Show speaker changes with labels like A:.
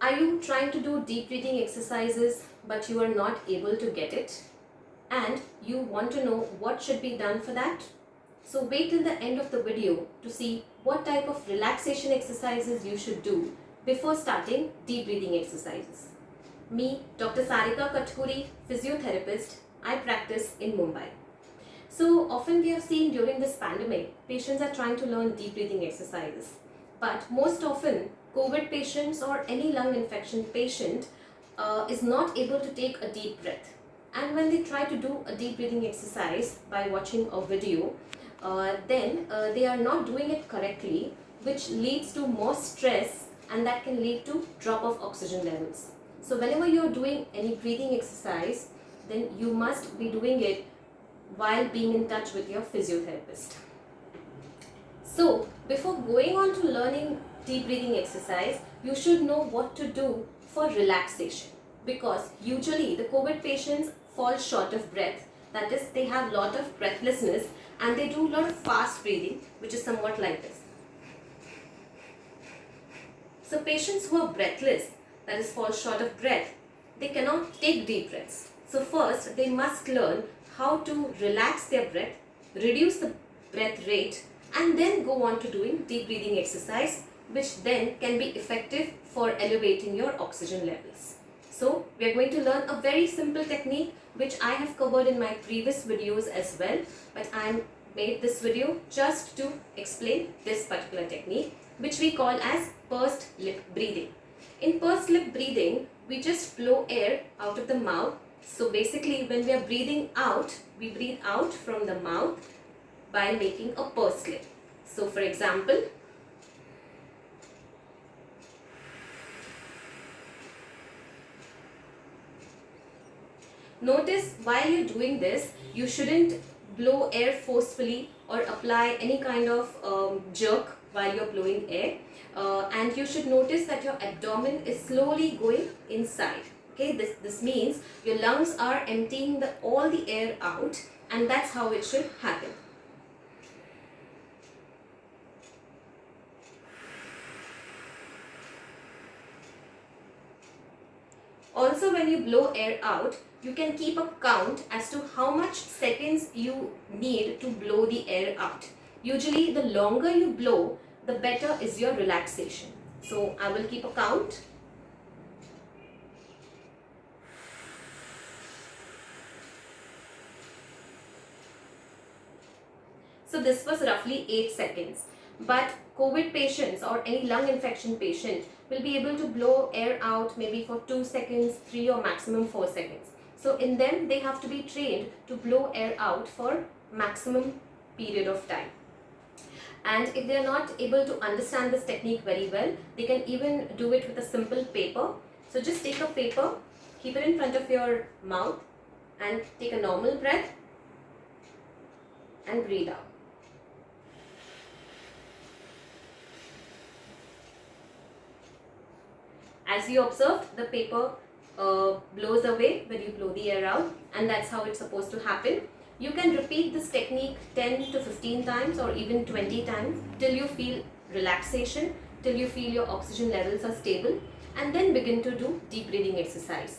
A: Are you trying to do deep breathing exercises but you are not able to get it? And you want to know what should be done for that? So wait till the end of the video to see what type of relaxation exercises you should do before starting deep breathing exercises. Me, Dr. Sarika Katkuri, physiotherapist, I practice in Mumbai. So often we have seen during this pandemic, patients are trying to learn deep breathing exercises. But most often, COVID patients or any lung infection patient is not able to take a deep breath. And when they try to do a deep breathing exercise by watching a video, then they are not doing it correctly, which leads to more stress and that can lead to drop of oxygen levels. So whenever you are doing any breathing exercise, then you must be doing it while being in touch with your physiotherapist. So before going on to learning deep breathing exercise, you should know what to do for relaxation, because usually the COVID patients fall short of breath. That is, they have a lot of breathlessness and they do a lot of fast breathing, which is somewhat like this. So patients who are breathless, that is fall short of breath, they cannot take deep breaths. So first they must learn how to relax their breath, reduce the breath rate, and then go on to doing deep breathing exercise, which then can be effective for elevating your oxygen levels. So we are going to learn a very simple technique which I have covered in my previous videos as well, but I made this video just to explain this particular technique, which we call as pursed lip breathing. In pursed lip breathing, we just blow air out of the mouth. So basically when we are breathing out, we breathe out from the mouth by making a pursed lip. So for example, notice while you're doing this, you shouldn't blow air forcefully or apply any kind of jerk while you're blowing air. And you should notice that your abdomen is slowly going inside. Okay, this means your lungs are emptying all the air out, and that's how it should happen. Also, when you blow air out, you can keep a count as to how much seconds you need to blow the air out. Usually, the longer you blow, the better is your relaxation. So, I will keep a count. So this was roughly 8 seconds. But COVID patients or any lung infection patient will be able to blow air out maybe for 2 seconds, 3 or maximum 4 seconds. So in them, they have to be trained to blow air out for maximum period of time. And if they are not able to understand this technique very well, they can even do it with a simple paper. So just take a paper, keep it in front of your mouth and take a normal breath and breathe out. As you observed, the paper blows away when you blow the air out, and that's how it's supposed to happen. You can repeat this technique 10 to 15 times or even 20 times till you feel relaxation, till you feel your oxygen levels are stable, and then begin to do deep breathing exercise.